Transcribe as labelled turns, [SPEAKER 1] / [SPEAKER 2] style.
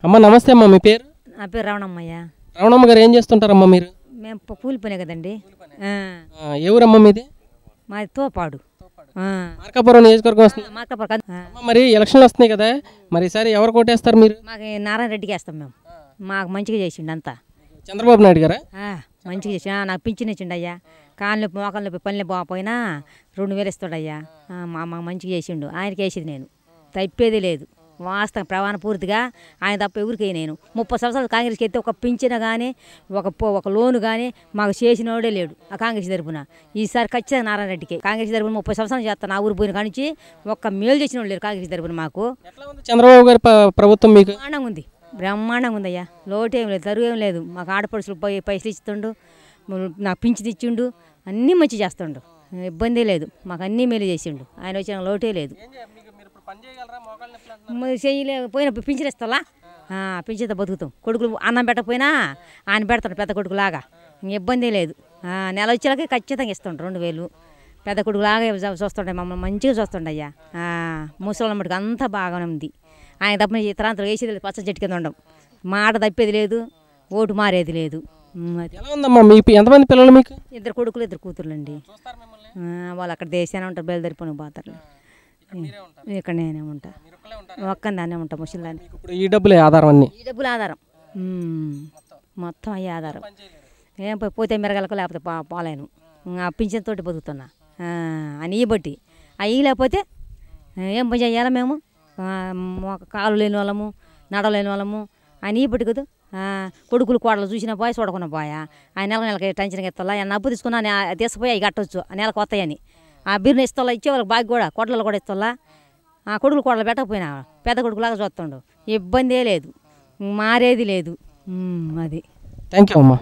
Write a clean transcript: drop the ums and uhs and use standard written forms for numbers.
[SPEAKER 1] అమ్మ నమస్తే అమ్మ, మీ పేరు?
[SPEAKER 2] నా పేరు రావణమ్మయ్య.
[SPEAKER 1] రావణమ్మ గారు ఏం చేస్తుంటారమ్మా మీరు?
[SPEAKER 2] మేము కూలి పనే కదండి.
[SPEAKER 1] ఏ ఊరమ్మ మీది?
[SPEAKER 2] మాది తోపాడు,
[SPEAKER 1] మార్కాపురం నియోజకవర్గం వస్తుంది.
[SPEAKER 2] మార్కాపురం.
[SPEAKER 1] మరి ఎలక్షన్లు వస్తున్నాయి కదా, మరి ఈసారి ఎవరు కోటేస్తారు మీరు?
[SPEAKER 2] మాకు నారాయణ రెడ్డికి వేస్తాం మేము. మాకు మంచిగా చేసిండు అంతా.
[SPEAKER 1] చంద్రబాబు నాయుడు గారా?
[SPEAKER 2] మంచిగా చేసి నాకు పింఛన్ ఇచ్చిండు అయ్యా. కాళ్ళు నొప్పి మోకాలు నొప్పి పని పోకపోయినా 2000 ఇస్తాడయ్యా. మాకు మంచిగా చేసిండు. ఆయనకి వేసేది నేను, తప్పేది లేదు. వాస్తవం ప్రమాణ పూర్తిగా ఆయన తప్ప ఎవరికి నేను 30 సంవత్సరాలు కాంగ్రెస్కి అయితే ఒక పింఛన్ కానీ ఒక లోను కానీ మాకు చేసినోడే లేడు ఆ కాంగ్రెస్ తరపున. ఈసారి ఖచ్చితంగా నారాయణ రెడ్డికి కాంగ్రెస్ తరపున 30 సంవత్సరాలు చేస్తాను. నా ఊరు పోయిన కానించి ఒక్క మేలు చేసిన వాళ్ళు లేరు కాంగ్రెస్ తరపున. మాకు
[SPEAKER 1] చంద్రబాబు గారి ప్రభుత్వం మీకు
[SPEAKER 2] బ్రహ్మాండంగా ఉంది, బ్రహ్మాండంగా ఉందయ్యా. లోటేం లేదు, తరువు ఏం లేదు. మాకు ఆడపడుచులు పైసలు ఇస్తుండు, నాకు పింఛన్ ఇచ్చిండు, అన్నీ మంచి చేస్తుండు, ఇబ్బంది లేదు. మాకు అన్నీ మేలు చేసిండు ఆయన. వచ్చిన లోటే లేదు. చేయలేకపోయినా పింఛన్ ఇస్తాలా, పింఛన్తో బతుకుతాం. కొడుకులు అన్నం పెట్టకపోయినా ఆయన పెడతాడు పెద్ద కొడుకులాగా, ఇబ్బంది లేదు. నెల వచ్చేలాగే ఖచ్చితంగా ఇస్తుండ్రు 2000. పెద్ద కొడుకులాగా చూస్తుండే, మమ్మల్ని మంచిగా చూస్తుండే అయ్యా. ముసలి మటుకు అంతా బాగానే ఉంది. ఆయన తప్ప ఇతరాంతరం వేసేది లేదు. పచ్చ చెట్టు కింద ఉండం, మాట తప్పేది లేదు, ఓటు మారేది లేదు.
[SPEAKER 1] ఎలా ఉందమ్మా మీకు? ఎంతమంది పిల్లలు మీకు?
[SPEAKER 2] 2 కొడుకులు 2 కూతుర్లు అండి. వాళ్ళు అక్కడ దేశానే ఉంటారు, బయలుదేరిపోయి పోతారు. ఇక్కడ నేనే ఉంటా, ఒక్కదాన్నే ఉంటా, ముసలిదాన్ని.
[SPEAKER 1] ఈ డబ్బులే ఆధారం, అన్నీ
[SPEAKER 2] ఈ డబ్బులు ఆధారం, మొత్తం అయ్యే ఆధారం. ఏం పోతే మెరగలకు లేకపోతే పోలేను. పింఛన్ తోటి బతుకుతున్నా అని బట్టి. అవి లేకపోతే ఏం పని చేయాలి మేము? కాలు లేని వాళ్ళము, నడవలేని వాళ్ళము అని బట్టి కదా. కొడుకులు కోడలు చూసినా పోయా, చూడకుండా పోయా. ఆ నెలకి టెన్షన్గా ఎత్తాలా, ఆయన అప్పు తీసుకున్నా తీసుకుపోయి అవి కట్టవచ్చు, ఆ నెలకు వస్తాయని. ఆ బిర్ని ఇస్తాలా, ఇచ్చే వాళ్ళకి బాగా కూడా కొడలు కూడా ఇస్తాలా. ఆ కొడుకులు కోడలు పెట్టకపోయినా పెద్ద కొడుకులాగా చూస్తుండు, ఇబ్బందే లేదు, మారేది లేదు. అది.
[SPEAKER 1] థ్యాంక్ యూ అమ్మా.